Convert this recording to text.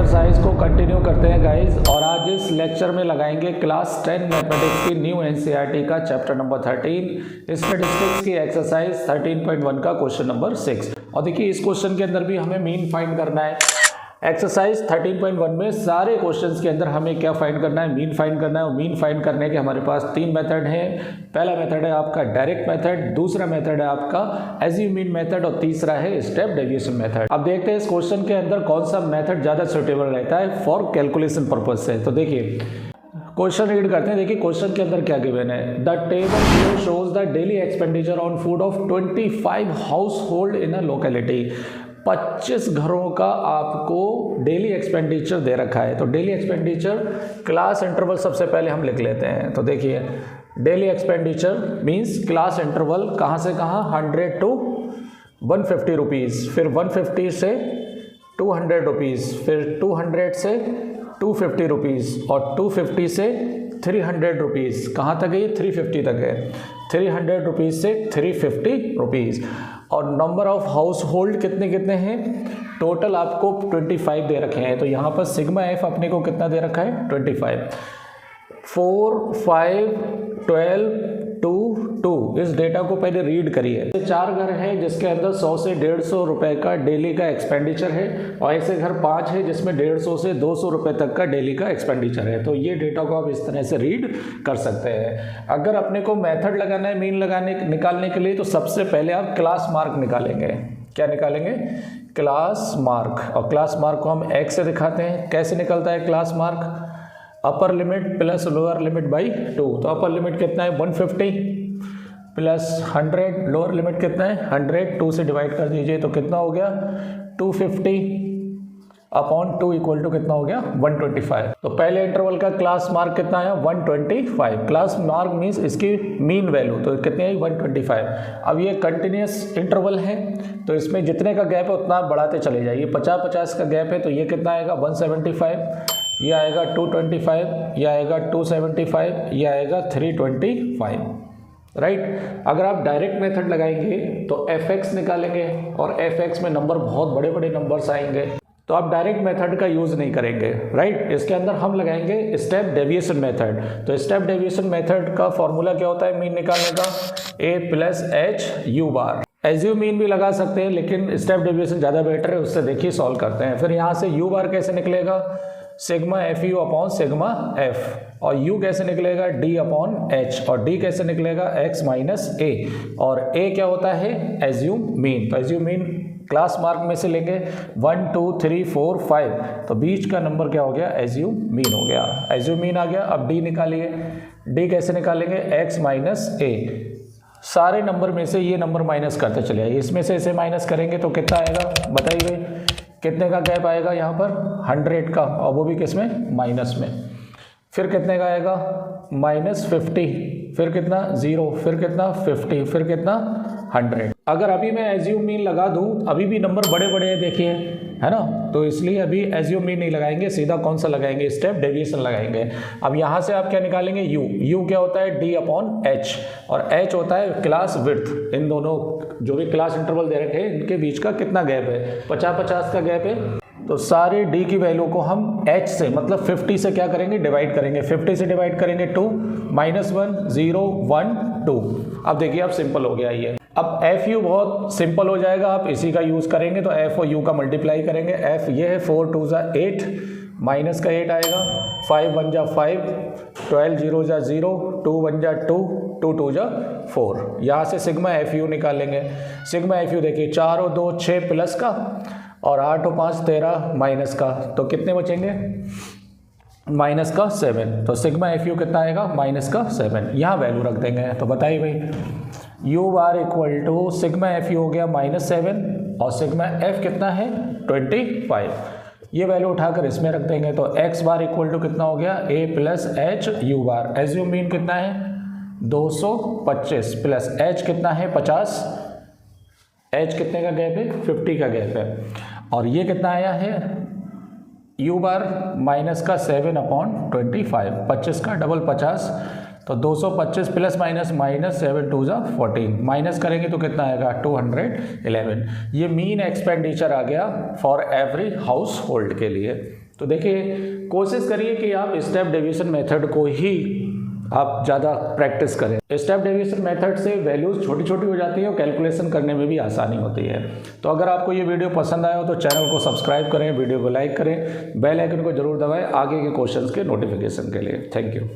Exercise को continue करते हैं गाइस, और आज इस लेक्चर में लगाएंगे क्लास 10 मैथमेटिक्स की न्यू एनसीईआरटी का चैप्टर नंबर 13 स्टैटिस्टिक्स की एक्सरसाइज 13.1 का क्वेश्चन नंबर 6। और देखिए इस क्वेश्चन के अंदर भी हमें मीन फाइंड करना है। एक्सरसाइज 13.1 में सारे क्वेश्चंस के अंदर हमें क्या फाइंड करना है, मीन फाइंड करना है। और मीन फाइंड करने के हमारे पास तीन मेथड हैं। पहला मेथड है आपका डायरेक्ट मेथड, दूसरा मेथड है आपका एज्यूम मीन मेथड, और तीसरा है स्टेप डेविएशन मेथड। अब देखते हैं इस क्वेश्चन के अंदर कौन सा मेथड ज़्यादा सुटेबल रहता है फॉर कैलकुलेशन पर्पज से। तो देखिए क्वेश्चन रीड करते हैं। देखिए क्वेश्चन के अंदर क्या गिवन है। The table below shows the daily expenditure on food of 25 house hold in a locality. 25 घरों का आपको डेली एक्सपेंडिचर दे रखा है। तो डेली एक्सपेंडिचर क्लास इंटरवल सबसे पहले हम लिख लेते हैं। तो देखिए daily expenditure means class interval कहाँ से कहाँ, 100 to 150 रुपीज़, फिर 150 से 200 रुपीज़, फिर 200 से 250 रुपीज़, और 250 से 300 रुपीज़। कहाँ तक है ये? 350 तक है। 300 रुपीज़ से 350 रुपीज़। और नंबर ऑफ हाउस होल्ड कितने कितने हैं? टोटल आपको 25 दे रखे हैं। तो यहाँ पर सिग्मा एफ अपने को कितना दे रखा है? 25। 4, 5, 12, 2, 2। इस डेटा को पहले रीड करिए। 4 घर हैं जिसके अंदर 100 से 150 रुपए का डेली का एक्सपेंडिचर है, और ऐसे घर 5 है जिसमें 150 से 200 रुपए तक का डेली का एक्सपेंडिचर है। तो ये डेटा को आप इस तरह से रीड कर सकते हैं। अगर अपने को मेथड लगाना है मीन निकालने के लिए, तो सबसे पहले आप क्लास मार्क निकालेंगे। क्या निकालेंगे? Class mark. और क्लास मार्क को हम x से दिखाते हैं। कैसे निकलता है class mark? Upper limit plus lower limit by 2। तो अपर लिमिट कितना है? 150 प्लस 100, लोअर लिमिट कितना है? 100। 2 से डिवाइड कर दीजिए तो कितना हो गया? 250 अपॉन 2 इक्वल टू कितना हो गया? 125। तो पहले इंटरवल का क्लास मार्क कितना है? 125। क्लास मार्क मीन्स इसकी मीन वैल्यू, तो कितनी आई? 125। अब ये कंटिन्यूस इंटरवल है, तो इसमें जितने का गैप है उतना बढ़ाते चले जाइए। 50-50 का गैप है, तो ये कितना आएगा? 175, ये आएगा 225, ये आएगा 275, ये आएगा 325। राइट। अगर आप डायरेक्ट मेथड लगाएंगे तो fx निकालेंगे, और fx में नंबर बहुत बड़े बड़े नंबर्स आएंगे, तो आप डायरेक्ट मेथड का यूज़ नहीं करेंगे। राइट। इसके अंदर हम लगाएंगे स्टेप डेविएशन मेथड। तो स्टेप डेविएशन मेथड का फॉर्मूला क्या होता है मीन निकालने का? a plus H U bar. Assume mean भी लगा सकते हैं, लेकिन स्टेप डेविएशन ज़्यादा बेटर है, उससे देखिए सॉल्व करते हैं। फिर यहाँ से यू बार कैसे निकलेगा? Sigma f you upon sigma F. और u कैसे निकलेगा? d upon h। और d कैसे निकलेगा? x minus a। और a क्या होता है? Assume mean. तो एज्यूम मीन क्लास मार्क में से लेंगे 1, 2, 3, 4, 5। तो बीच का नंबर क्या हो गया? एज्यूम मीन हो गया। एज्यूम मीन आ गया। अब d निकालिए। d कैसे निकालेंगे? x minus a। सारे नंबर में से ये नंबर माइनस करते चले आइए। इसमें से इसे माइनस करेंगे तो कितना आएगा? बताइए कितने का गैप आएगा यहाँ पर? 100 का, और वो भी किस में? माइनस में। फिर कितने का आएगा? -50। फिर कितना? 0। फिर कितना? 50। फिर कितना? 100। अगर अभी मैं एज्यूम मीन लगा दूँ, अभी भी नंबर बड़े बड़े हैं देखिए, है ना। तो इसलिए अभी एज्यूम मीन नहीं लगाएंगे, सीधा कौन सा लगाएंगे? स्टेप डेविएशन लगाएंगे। अब यहाँ से आप क्या निकालेंगे? u क्या होता है? d अपॉन h, और h होता है क्लास विड्थ। इन दोनों जो भी क्लास इंटरवल दे रखे हैं इनके बीच का कितना गैप है? 50-50 का गैप है। तो सारे d की वैल्यू को हम h से मतलब 50 से क्या करेंगे? डिवाइड करेंगे। 50 से डिवाइड करेंगे 2, -1, 0, 1, 2। अब देखिए अब सिंपल हो गया ये। अब एफ यू बहुत सिंपल हो जाएगा, आप इसी का यूज़ करेंगे। तो एफ और यू का मल्टीप्लाई करेंगे। एफ ये है 4 2 जा 8, माइनस का 8 आएगा, 5 1 जा 5, 12 0 जा 0, 2 1 जा 2, 2 2 जा 4। यहाँ से सिग्मा एफ यू निकालेंगे। सिग्मा एफ यू देखिए 4 और 2 6 प्लस का, और 8 और 5 13 माइनस का, तो कितने बचेंगे? माइनस का 7। तो सिग्मा एफ यू कितना आएगा? माइनस का 7। यहाँ वैल्यू रख देंगे। तो बताइए भाई u bar equal to sigma f u हो गया -7, और सिग्मा एफ कितना है? 25। ये वैल्यू उठाकर इसमें रख देंगे। तो एक्स बार इक्वल टू कितना हो गया? a plus H U bar. Assume mean कितना है? 225 प्लस h कितना है? 50। h कितने का गैप है? 50 का गैप है। और ये कितना आया है? u बार माइनस का 7 अपॉन 25। 25 का डबल 50, तो 225 प्लस माइनस -7 2 जा 14, माइनस करेंगे तो कितना आएगा 211। ये मीन एक्सपेंडिचर आ गया फॉर एवरी हाउस होल्ड के लिए। तो देखिए कोशिश करिए कि आप स्टेप डेविएशन मेथड को ही आप ज़्यादा प्रैक्टिस करें। स्टेप डेविएशन मेथड से वैल्यूज़ छोटी छोटी हो जाती है और कैलकुलेशन करने में भी आसानी होती है। तो अगर आपको ये वीडियो पसंद आया हो तो चैनल को सब्सक्राइब करें, वीडियो को लाइक करें, बेल आइकन को जरूर दबाएं आगे के क्वेश्चंस के नोटिफिकेशन के लिए। Thank you.